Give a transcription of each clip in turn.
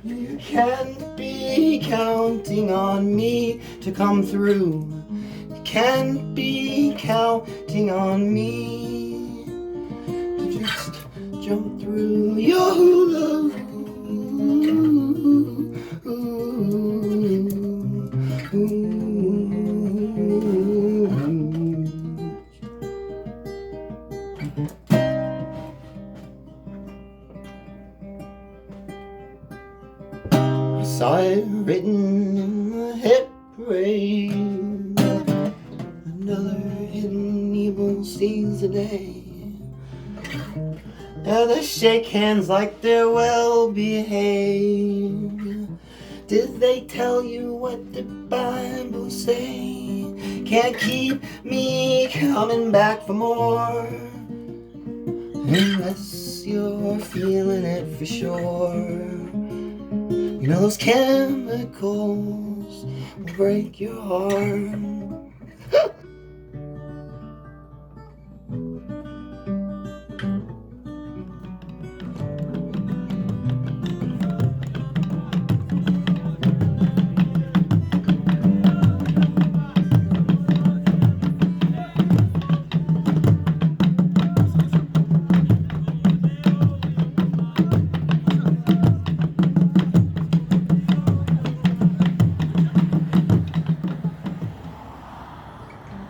You can't be counting on me to come through. You can't be counting on me to just jump through your hula. I saw it written in the hit parade. Another hidden evil sees the day. Now they shake hands like they're well behaved. Did they tell you what the Bible say? Can't keep me coming back for more unless you're feeling it for sure. You know those chemicals will break your heart.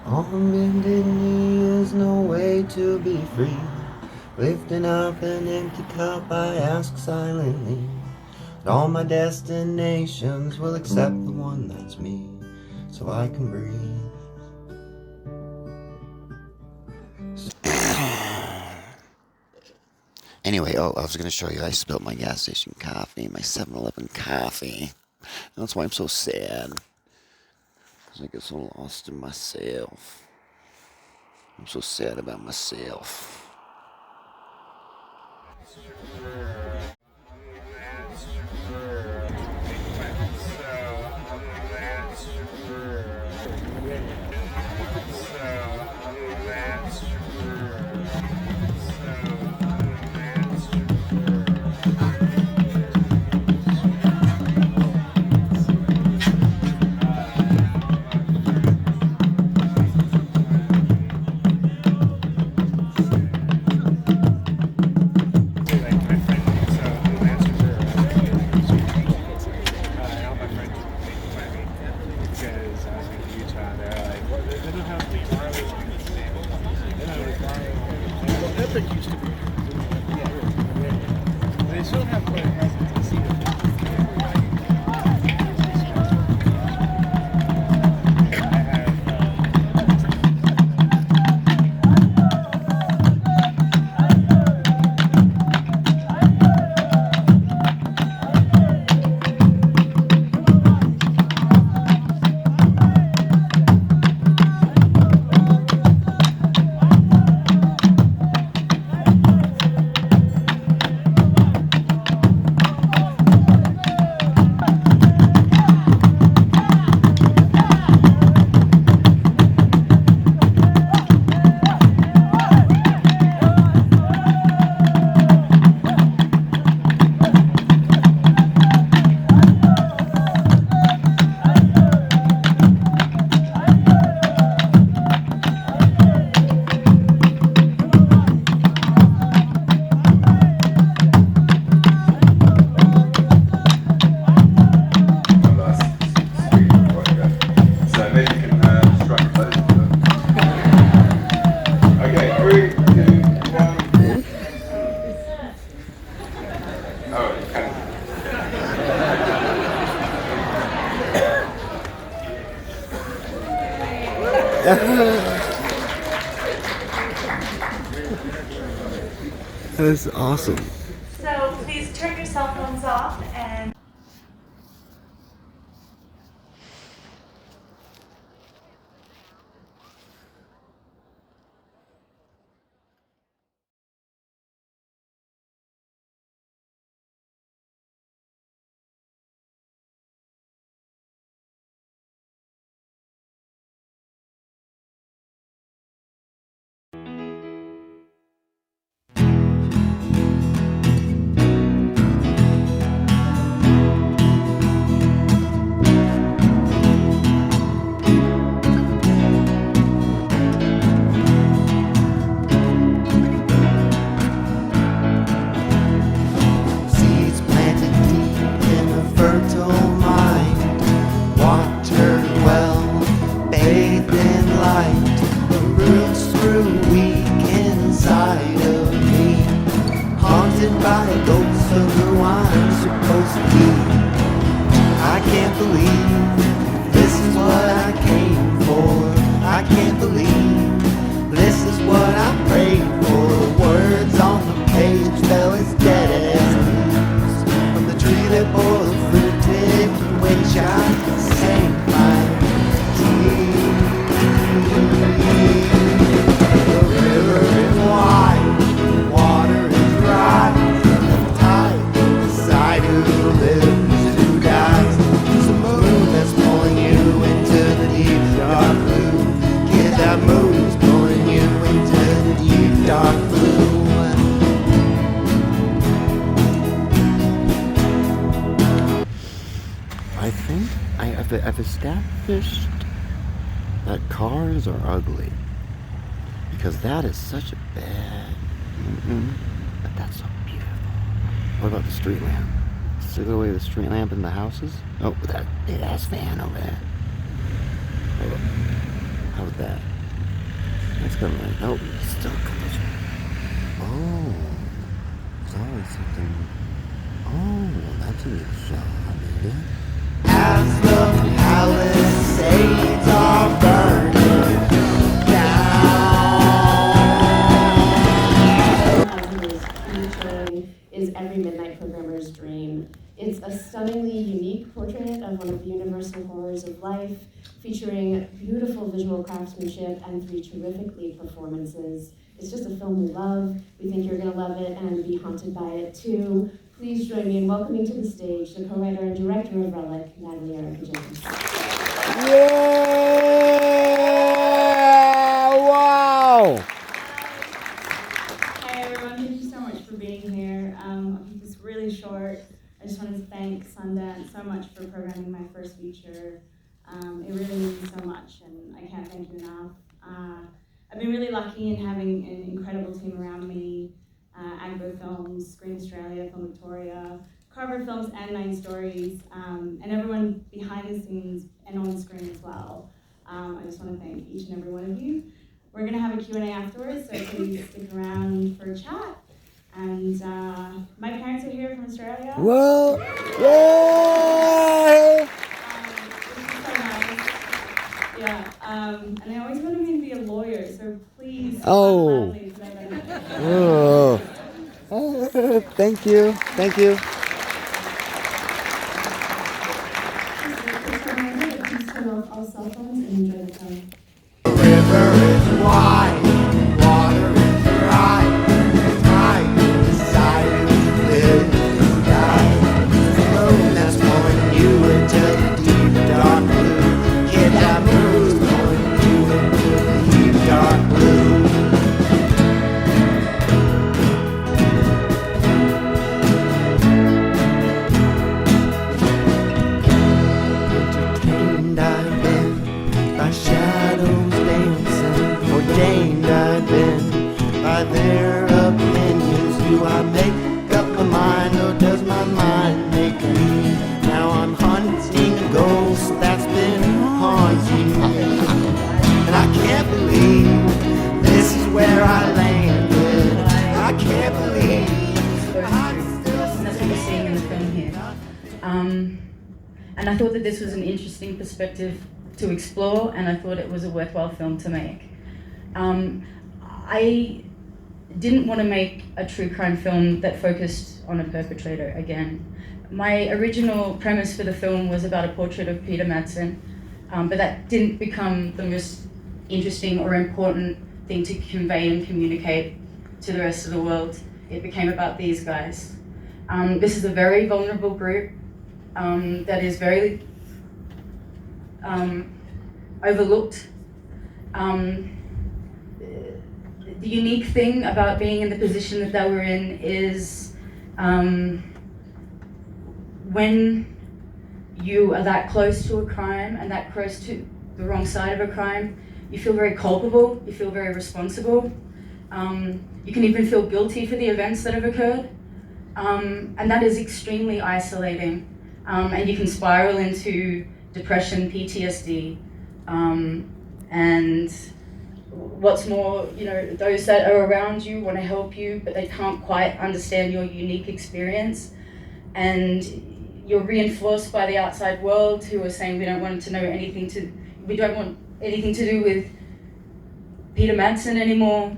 On bended knee is no way to be free. Lifting up an empty cup, I ask silently. And all my destinations will accept the one that's me, so I can breathe. Anyway, I was going to show you, I spilled my gas station coffee, my 7-Eleven coffee. That's why I'm so sad. Because I get so lost in myself. I'm so sad about myself. That's awesome. So please turn your cell phones off and believe this is what I came for. I can't believe this is what I prayed for. The words on the page fell as dead as leaves from the tree that bore the fruit, in which I sang my tears. The river is wide, the water is dry. The tide decide who lives, who dies. It's the moon that's pulling you into the deep dark blue. Kid, that moon is pulling you into the deep dark blue. I think I've established that cars are ugly, because that is such a bad, but that's so beautiful. What about the street lamp? See the way the street lamp in the houses? Oh, that big ass fan over there. Oh, how was that? That's kind of like, oh, it's still collision. Oh, there's always something. Oh, that's a new shot, baby. As the palisades are burning down. Is every midnight programmer's dream. It's a stunningly unique portrait of one of the universal horrors of life, featuring beautiful visual craftsmanship and 3 terrific lead performances. It's just a film we love. We think you're gonna love it and be haunted by it too. Please join me in welcoming to the stage the co-writer and director of Relic, Natalie Erica Jones. Yeah! Wow! Hi everyone, thank you so much for being here. I'll keep this really short. I just wanted to thank Sundance so much for programming my first feature. It really means so much, and I can't thank you enough. I've been really lucky in having an incredible team around me. Agbo Films, Screen Australia, Film Victoria, Carver Films, and 9 Stories, and everyone behind the scenes and on screen as well. I just want to thank each and every one of you. We're going to have a Q&A afterwards, so please stick around for a chat. And my parents are here from Australia. Whoa! Yay! Which is so nice. Yeah, and they always wanted me to be a lawyer, so please. Oh. Oh. Thank you. Thank you. Please turn off all cell phones and enjoy the film. The river is wide, water is dry. The tide decided to live and die. The moon that's pulling you into the deep dark blue. Kid, that moon's pulling you into the deep dark blue. Entertained I've been by shadows dancing, ordained I've been by their opinions. Do I make up my mind, or does my mind make me? Now I'm hunting a ghost that's been haunting me, and I can't believe this is where I landed. I can't believe I'm still. And that's what we're seeing in the film here. And I thought that this was an interesting perspective to explore, and I thought it was a worthwhile film to make. I didn't want to make a true crime film that focused on a perpetrator again. My original premise for the film was about a portrait of Peter Madsen, but that didn't become the most interesting or important thing to convey and communicate to the rest of the world. It became about these guys. This is a very vulnerable group that is very overlooked. The unique thing about being in the position that they were in is when you are that close to a crime and that close to the wrong side of a crime, you feel very culpable, you feel very responsible. You can even feel guilty for the events that have occurred. And that is extremely isolating. And you can spiral into depression, PTSD, and what's more, those that are around you want to help you, but they can't quite understand your unique experience. And you're reinforced by the outside world who are saying we don't want anything to do with Peter Madsen anymore.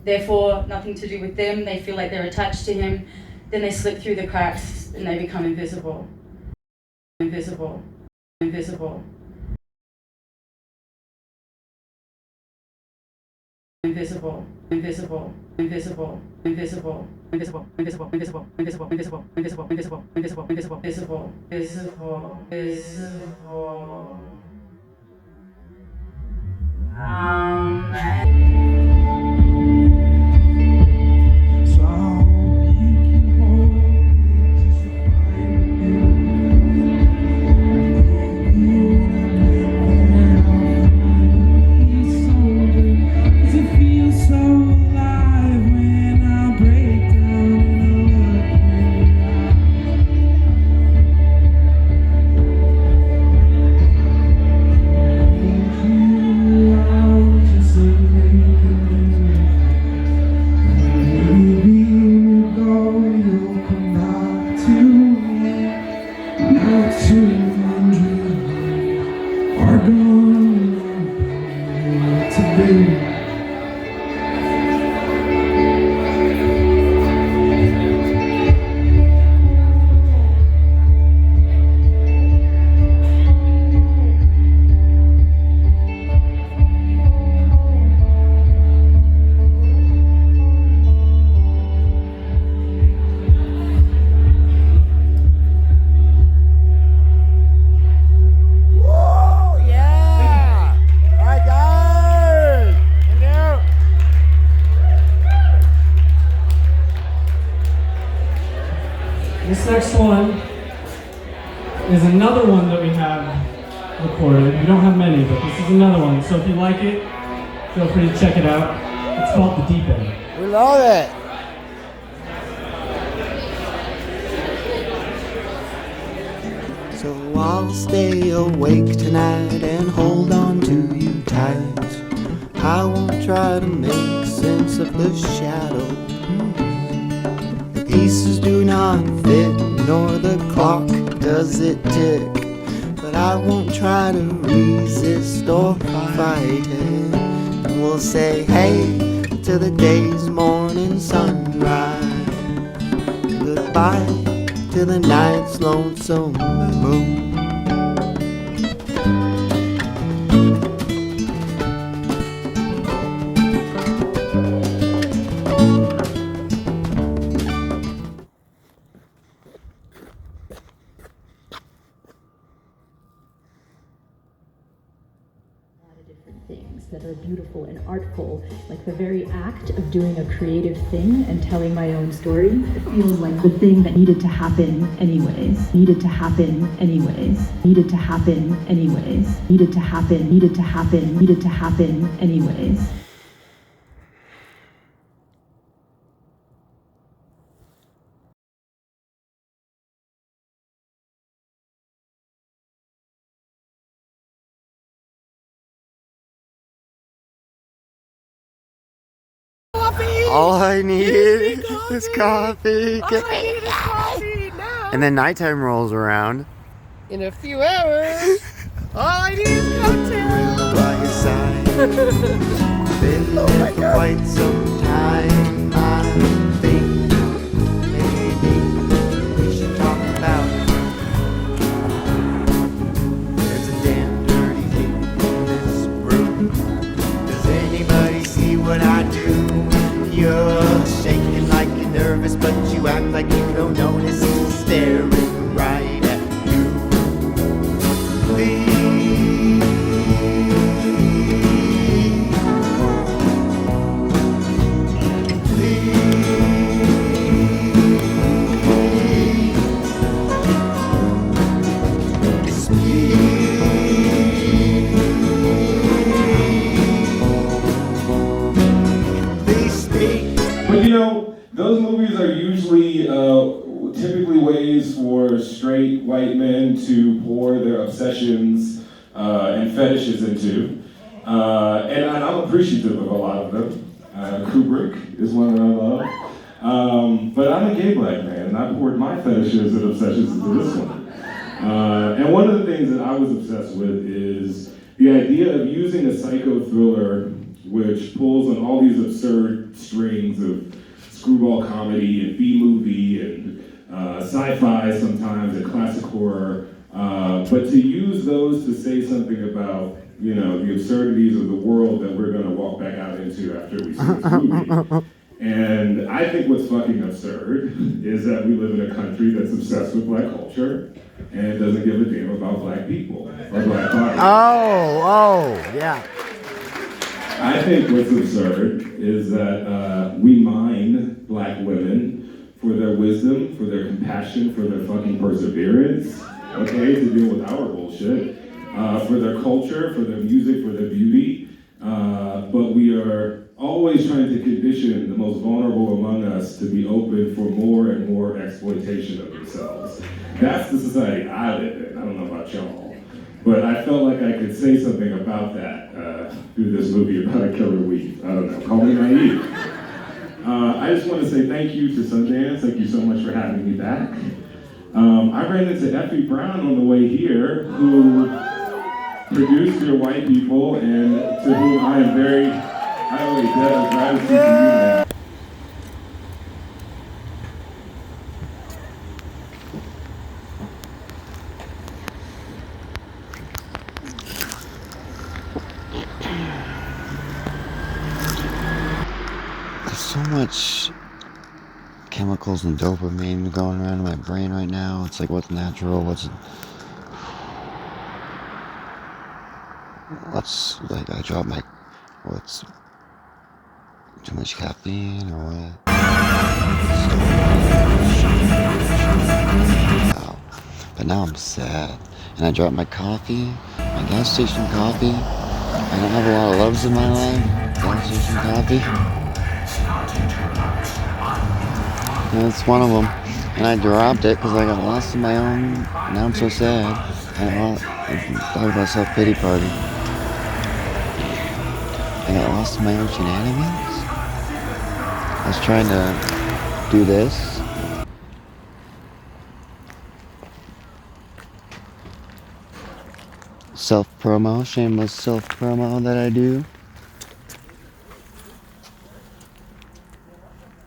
Therefore, nothing to do with them. They feel like they're attached to him. Then they slip through the cracks and they become invisible. Invisible. Invisible. Invisible, invisible, invisible, invisible, invisible, invisible, invisible, invisible, invisible, invisible, invisible, invisible, invisible, visible, visible, visible. This next one is another one that we have recorded. We don't have many, but this is another one. So if you like it, feel free to check it out. It's called The Deep End. We love it. So I'll stay awake tonight and hold on to you tight. I won't try to make sense of the shadows. The pieces do not fit, nor the clock does it tick. But I won't try to resist or fight it. And we'll say hey to the day's morning sunrise. Goodbye to the night's lonesome moon. Things that are beautiful and artful, like the very act of doing a creative thing and telling my own story. It feels like the thing that needed to happen anyways, needed to happen anyways, needed to happen anyways, needed to happen, needed to happen, needed to happen anyways. All I need is coffee. All I need is coffee now. And then nighttime rolls around. In a few hours, all I need is cocktail. By your side. Been there for quite some time. I think maybe we should talk about it. There's a damn dirty thing in this room. Does anybody see what I do? You're shaking like you're nervous, but you act like you don't notice. Staring right at you. Please, But you know, those movies are usually typically ways for straight white men to pour their obsessions and fetishes into. And I'm appreciative of a lot of them. Kubrick is one that I love. But I'm a gay black man. and I poured my fetishes and obsessions into this one. And one of the things that I was obsessed with is the idea of using a psycho thriller which pulls on all these absurd strings of screwball comedy and B-movie and sci-fi sometimes and classic horror, but to use those to say something about, you know, the absurdities of the world that we're gonna walk back out into after we see this movie. And I think what's fucking absurd is that we live in a country that's obsessed with black culture and doesn't give a damn about black people or black bodies. Yeah. I think what's absurd is that we mine black women for their wisdom, for their compassion, for their fucking perseverance, okay, to deal with our bullshit, for their culture, for their music, for their beauty, but we are always trying to condition the most vulnerable among us to be open for more and more exploitation of themselves. That's the society I live in. I don't know about y'all. But I felt like I could say something about that through this movie about a killer weave. I don't know, call me naive. I just want to say thank you to Sundance. Thank you so much for having me back. I ran into Effie Brown on the way here, who produced Your White People, and to whom I am very highly debt of gratitude to you, man. There's so much chemicals and dopamine going around in my brain right now. It's like, what's natural, what's like, I dropped my, what's too much caffeine or what? Wow. But now I'm sad. And I dropped my coffee, my gas station coffee. I don't have a lot of loves in my life. Gas station coffee. That's one of them. And I dropped it because I got lost in my own. Now I'm so sad. I thought about self-pity party. I got lost in my own shenanigans. I was trying to do this. Self-promo, shameless self-promo that I do.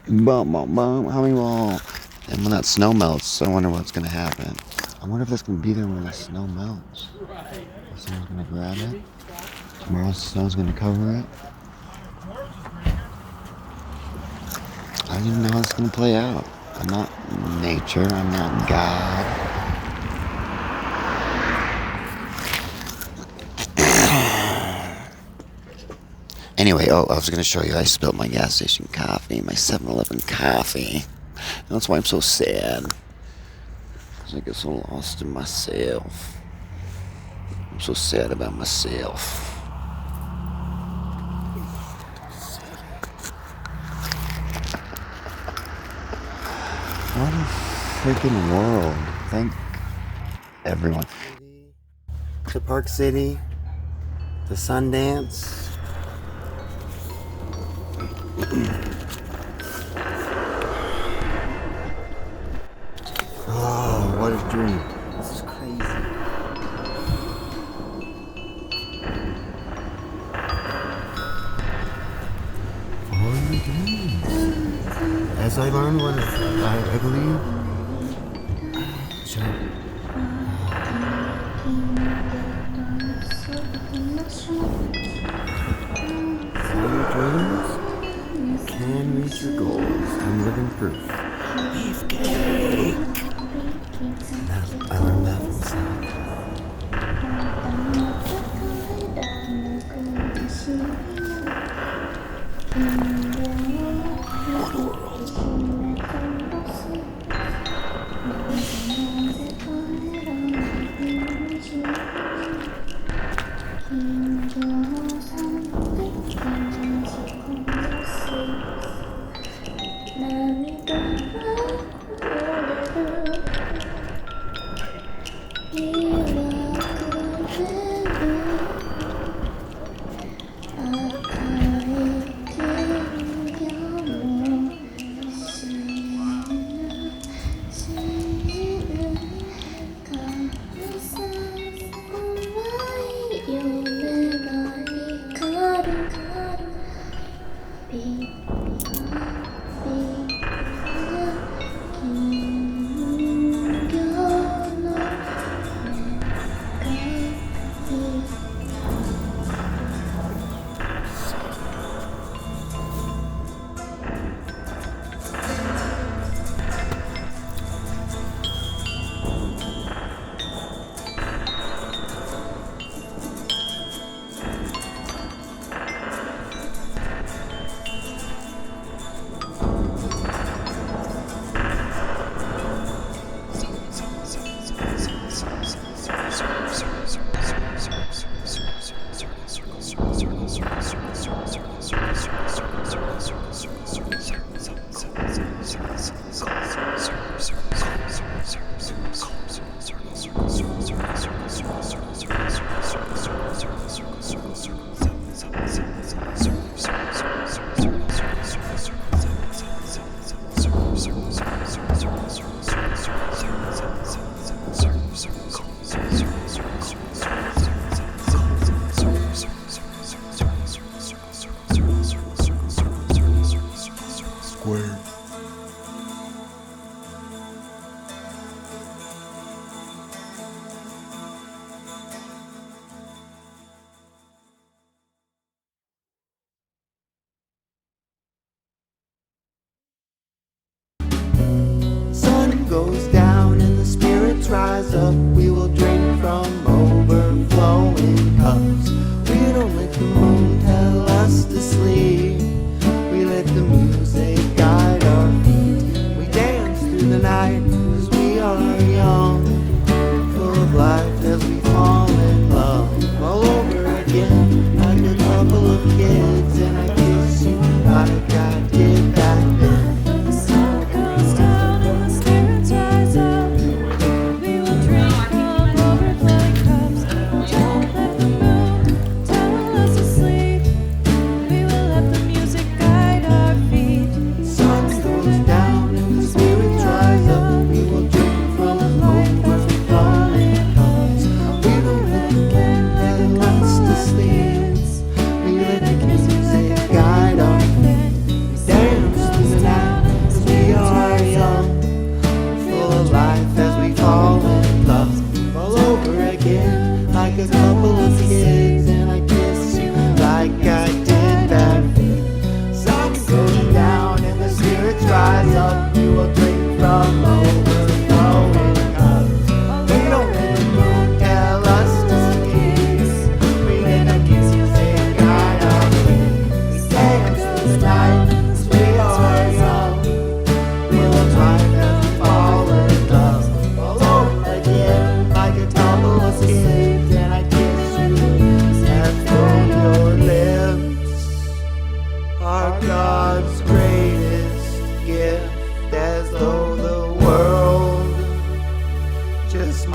Bum, bum, bum, humming ball. And when that snow melts, I wonder what's gonna happen. I wonder if it's gonna be there when the snow melts. Is someone gonna grab it? Tomorrow's snow's gonna cover it. I don't even know how it's gonna play out. I'm not nature, I'm not God. Anyway, I was gonna show you, I spilled my gas station coffee, my 7-Eleven coffee. That's why I'm so sad. Because I get so lost in myself. I'm so sad about myself. What a freaking world. Thank everyone. To Park City, to Sundance. Oh, what a dream. This is crazy. Follow your dreams. As I learned when I believe. Sure. Follow your dreams. Can reach your goals. I'm living proof. Beefcake. I learned that from Sam. What a world.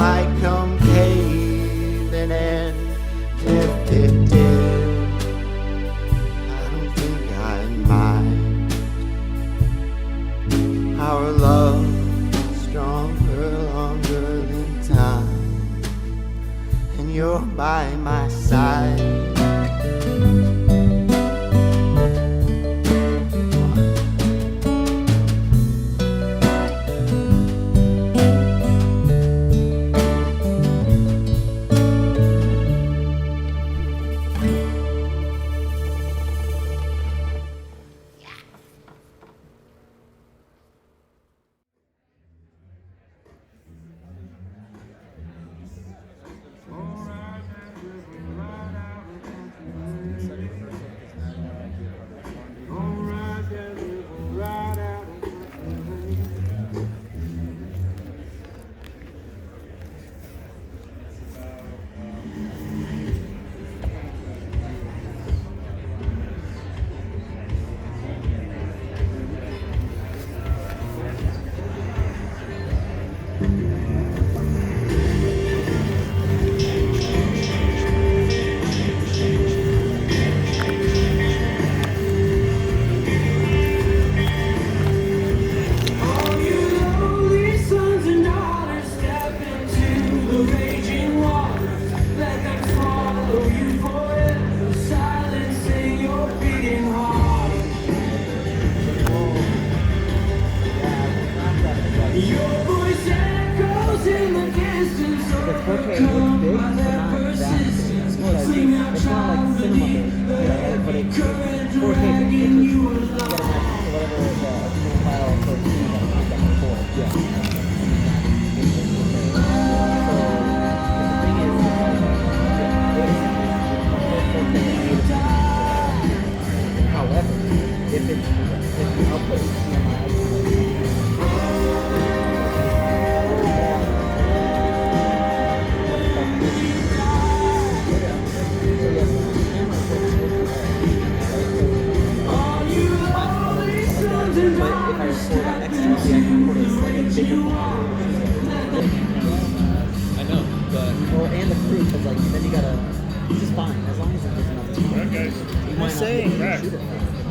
might come caving in. If I don't think I mind. Our love stronger, longer than time, and you're by my side.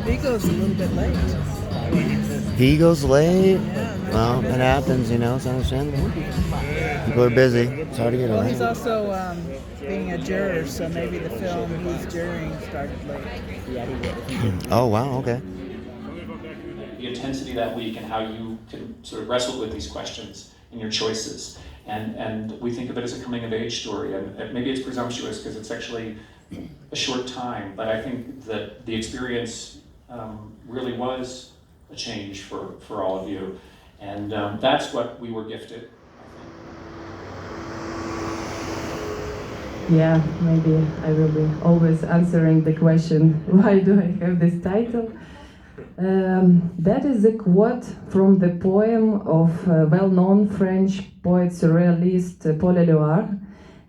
Viggo's a little bit late. Viggo's late? Yeah, well, it happens, you know, it's understandable. People are busy. It's hard to get Well, he's around. also being a juror, so maybe the film he's jurying started late. Oh, wow, okay. The intensity that week and how you can sort of wrestle with these questions and your choices. And we think of it as a coming of age story. And maybe it's presumptuous because it's actually a short time, but I think that the experience really was a change for all of you. And that's what we were gifted. Yeah, maybe I will be always answering the question, why do I have this title? That is a quote from the poem of well-known French poet surrealist Paul Éluard.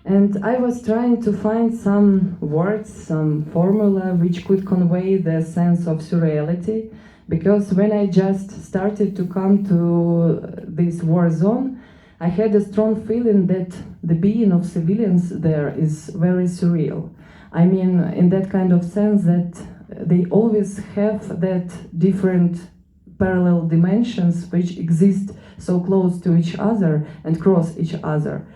And I was trying to find some words, some formula which could convey the sense of surreality, because when I just started to come to this war zone, I had a strong feeling that the being of civilians there is very surreal. I mean, in that kind of sense that they always have that different parallel dimensions which exist so close to each other and cross each other.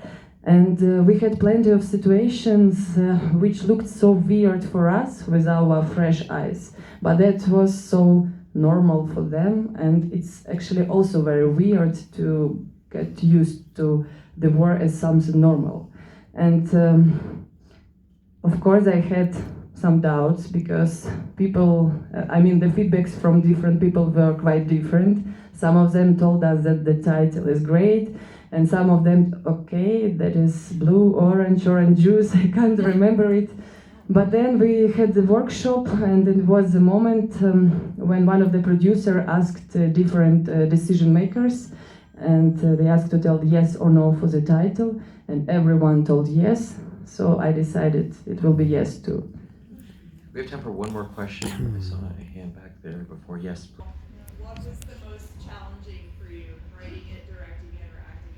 And we had plenty of situations which looked so weird for us with our fresh eyes, but that was so normal for them, and it's actually also very weird to get used to the war as something normal. And of course I had some doubts because people, the feedbacks from different people were quite different. Some of them told us that the title is great, and some of them, okay, that is blue, orange juice, I can't remember it. But then we had the workshop, and it was the moment when one of the producers asked different decision makers, and they asked to tell yes or no for the title, and everyone told yes, so I decided it will be yes too. We have time for one more question. I saw a hand back there before. Yes. What was the most challenging for you, writing it, directing it, or acting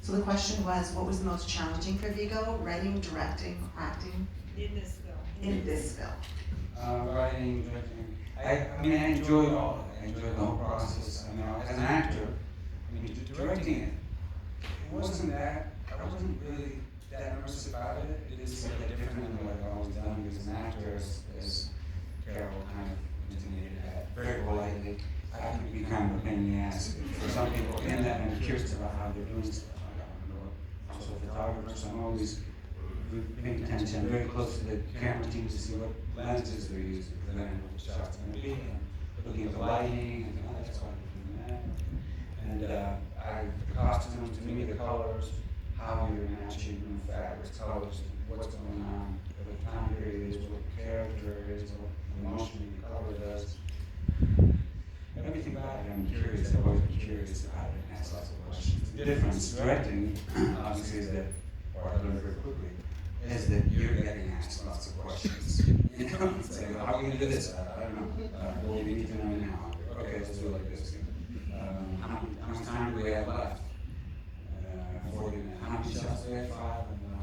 So the question was, what was the most challenging for Viggo? Writing, directing, acting? In this film. In this film. Writing, directing. I mean, I enjoyed all of it. I enjoyed the whole process. I mean, as an actor, I mean, directing it, I wasn't really that nervous about it. It is a bit different than what I've always done because an actor, as Carol kind of intimated that very politely, I can be kind of a pain in the ass for some people in that I'm curious about how they're doing stuff. I'm also a photographer, so I'm always paying attention. I'm very close to the camera team to see what lenses they're using, because then I know what the shot's going to be, and looking at the lighting, and that's why I'm doing that. And the costumes, to me, the colors, how you're matching the fabrics, colors, what's going on, what the time period is, what the character is, what emotion the color does. Everything about it, I'm curious. I've always been curious about it and ask lots of questions. The difference directing, obviously, is that, or I learned very quickly, is that you're getting asked lots of questions. You know, it's like, how are we going to do this? I don't know. Well, we need to know now. Okay, let's do it like this. How much time do we have left? 40 minutes. How many shots do we have? 5?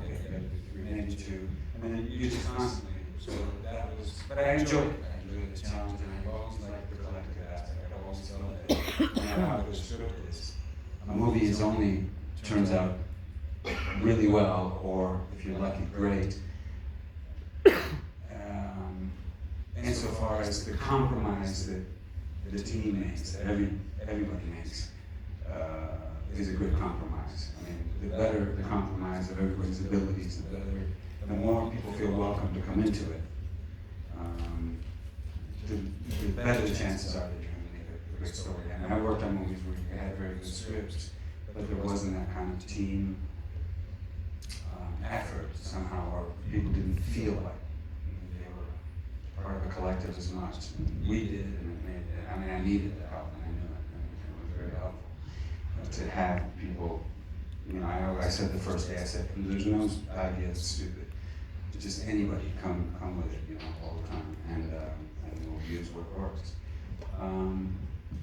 Okay, maybe 2. And then you just constantly. So that was, but I enjoyed it. I enjoyed the challenge, and I've always liked the collective aspect. I've always felt that no matter how good a script is, a movie is only turns out really well, or if you're lucky, great. Insofar as the compromise that the team makes, that everybody makes, is a good compromise. I mean, the better the compromise of everybody's abilities, the more people feel welcome to come into it. The better the chances are that you're going to make a great story. And I worked on movies where you had very good scripts, but there wasn't that kind of team effort somehow, or people didn't feel like they were part of a collective as much. We did, and it made it, I mean, I needed the help, and I knew it, and it was very helpful to have people. You know, I said the first day, I said, there's no idea that's stupid. Just anybody come with it, you know, all the time, and we'll use what works.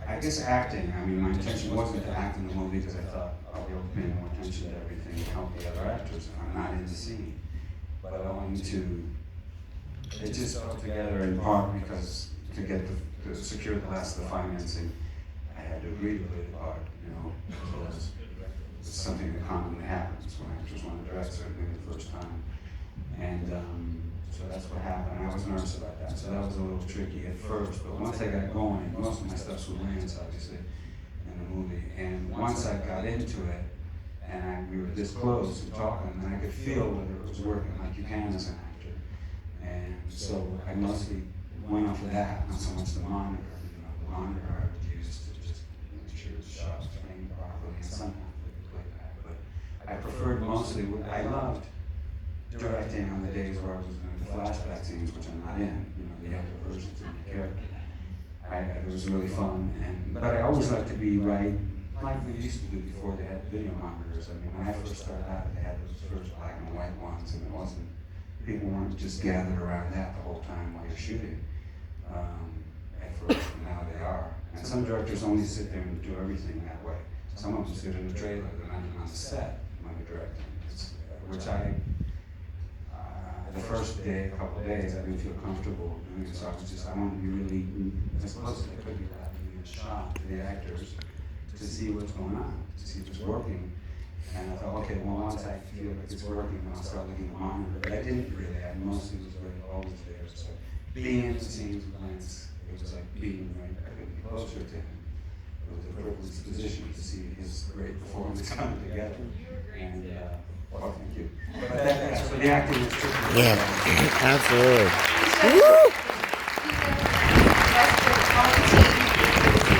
I guess acting, I mean, my intention wasn't to act in the movie because I thought I'll be able to pay more attention to everything and help the other actors if I'm not in the scene. But I wanted to, it just fell together in part because to get to secure the last of the financing, I had to agree to play the part, you know, because it's something that commonly happens when actors want to direct certainly the first time. And so that's what happened. I was nervous about that, so that was a little tricky at first. But once I got going, most of my stuff's with Lance, obviously, in the movie. And once I got into it, and we were this close and talking, and I could feel whether it was working, like you can as an actor. And so I mostly went off of that, not so much the monitor. You know, the monitor I would use to just make sure the shots framed properly, and sometimes we could play back. But I preferred mostly, I loved directing on the days where I was doing the flashback scenes, which I'm not in, you know, the other versions of the character. It was really fun, but I always like to be right, like we used to do before they had video monitors. I mean, when I first started out, they had those first black and white ones, and people weren't just gathered around that the whole time while you're shooting. At first, now they are. And some directors only sit there and do everything that way. Some of them sit in the trailer, they're not even on the set when they're directing, which the first day, a couple of days, I didn't feel comfortable doing it, so I wanted to be really as close as I could be without giving a shot to the actors to see what's going on, to see if it's working. And I thought, okay, well, once I feel like it's working, then I'll start looking at the monitor. But I didn't really, I mostly was always there. So being in the scenes with Lance, it was like being right, I could be closer to him. It was a privileged position to see his great performance coming together. And, well, thank you. But that's what the acting is tricky. Yeah, absolutely. Woo!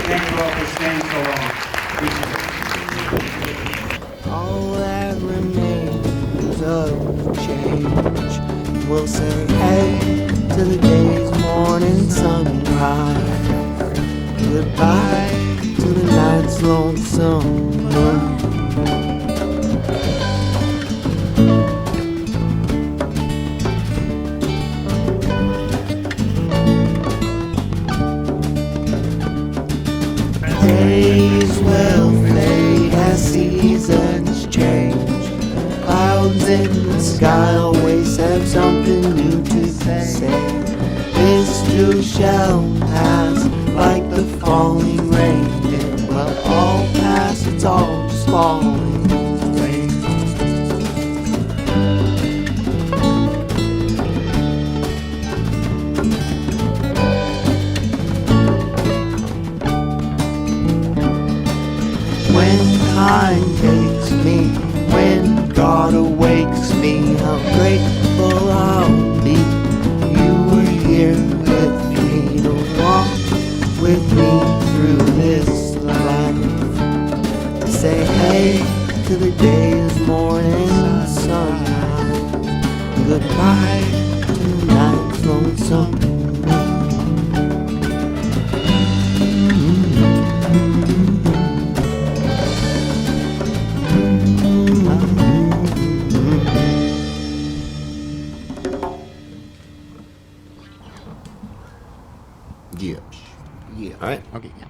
Thank you all for staying so long. All that remains of change will say hey to the day's morning sunrise. Goodbye to the night's lonesome moon. Days will fade as seasons change. clouds in the sky always have something new to say. This too shall pass like the falling rain. It will all pass, it's all just falling away. When time takes me, when God awakes me, how grateful I'll be. You were here with me to walk with me through this life. To say hey to the day's morning sunrise. Goodbye to the night's lonesome. Yeah. Yeah. All right. Okay. Yeah.